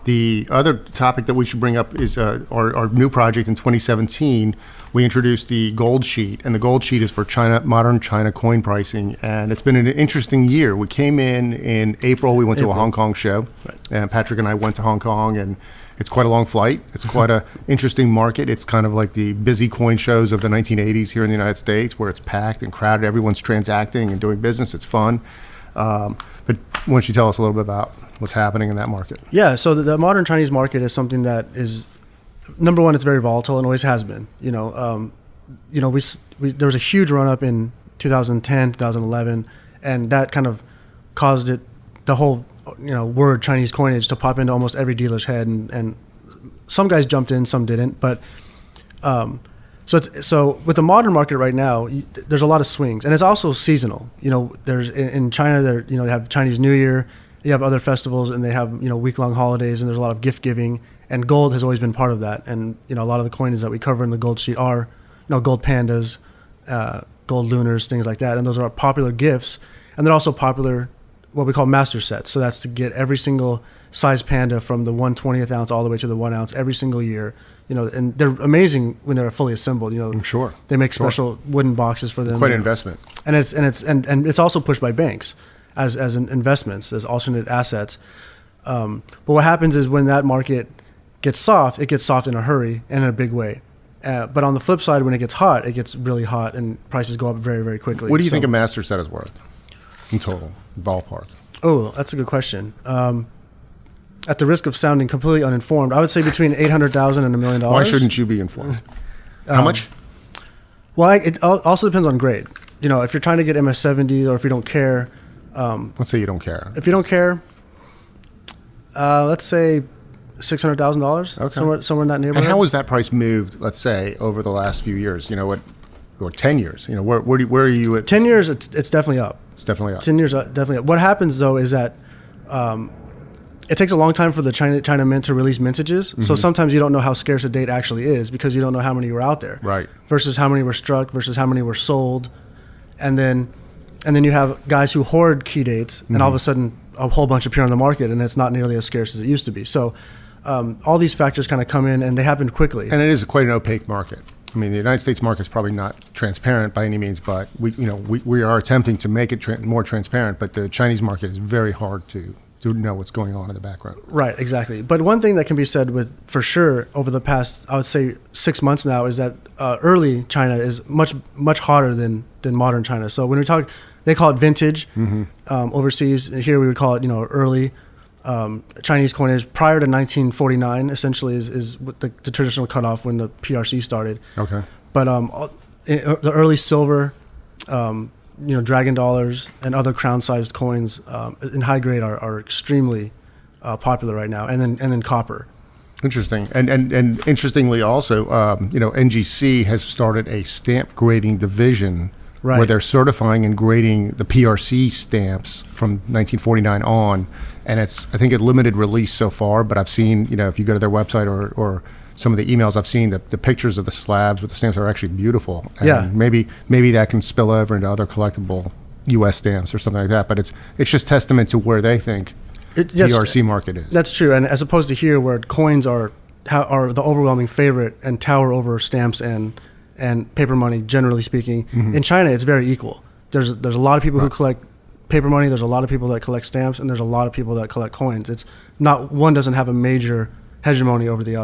The other topic that we should bring up is our new project in 2017. We introduced the Goldsheet, and the Goldsheet is for modern China coin pricing, and it's been an interesting year. We came in April. We went to a Hong Kong show, right. And Patrick and I went to Hong Kong, and it's quite a long flight. It's quite an interesting market. It's kind of like the busy coin shows of the 1980s here in the United States, where it's packed and crowded. Everyone's transacting and doing business. It's fun. But why don't you tell us a little bit about what's happening in that market? Yeah, so the modern Chinese market is something that is, number one, it's very volatile and always has been. There was a huge run up in 2010, 2011, and that kind of caused the whole word Chinese coinage to pop into almost every dealer's head, and some guys jumped in, some didn't. But so with the modern market right now, there's a lot of swings, and it's also seasonal. There's in China, they have Chinese New Year. You have other festivals, and they have week-long holidays, and there's a lot of gift giving, and gold has always been part of that. And a lot of the coins that we cover in the Goldsheet are gold pandas, gold lunars, things like that, and those are popular gifts. And they're also popular what we call master sets. So that's to get every single size panda from the 1/20th ounce all the way to the 1 ounce every single year. And they're amazing when they're fully assembled. I'm sure they make special wooden boxes for them. Quite an investment. And it's also pushed by banks as investments, as alternate assets. But what happens is when that market gets soft, it gets soft in a hurry and in a big way. But on the flip side, when it gets hot, it gets really hot and prices go up very, very quickly. What do you think a master set is worth in total, ballpark? Oh, that's a good question. At the risk of sounding completely uninformed, I would say between $800,000 and $1 million. Why shouldn't you be informed? How much? Well, it also depends on grade. If you're trying to get MS70 or if you don't care. Let's say you don't care. If you don't care, let's say $600,000. Okay. Somewhere in that neighborhood. And how has that price moved? Let's say over the last few years. Or 10 years. Where are you at? 10 years, it's definitely up. It's definitely up. 10 years, definitely up. What happens though is that it takes a long time for the China Mint to release mintages. Mm-hmm. So sometimes you don't know how scarce a date actually is because you don't know how many were out there. Right. Versus how many were struck versus how many were sold, and then you have guys who hoard key dates, and all of a sudden a whole bunch appear on the market, and it's not nearly as scarce as it used to be. So all these factors kind of come in, and they happen quickly. And it is quite an opaque market. I mean, the United States market is probably not transparent by any means, but we are attempting to make it more transparent. But the Chinese market is very hard to know what's going on in the background. Right, exactly. But one thing that can be said for sure over the past, I would say 6 months now, is that early China is much hotter than modern China. So when we talk, they call it vintage overseas. Here we would call it early. Chinese coinage prior to 1949 essentially is what the traditional cutoff when the PRC started. Okay. But the early silver, dragon dollars and other crown-sized coins in high grade are extremely popular right now, and then copper. Interesting, and interestingly also, NGC has started a stamp grading division. Right. Where they're certifying and grading the PRC stamps from 1949 on, and it's I think a limited release so far. But I've seen if you go to their website or some of the emails I've seen, the pictures of the slabs with the stamps are actually beautiful. And yeah. Maybe that can spill over into other collectible U.S. stamps or something like that. But it's just testament to where they think the PRC market is. That's true, and as opposed to here where coins are the overwhelming favorite and tower over stamps and paper money, generally speaking. In China, it's very equal. There's a lot of people who collect paper money. There's a lot of people that collect stamps, and there's a lot of people that collect coins. It's not one doesn't have a major hegemony over the other.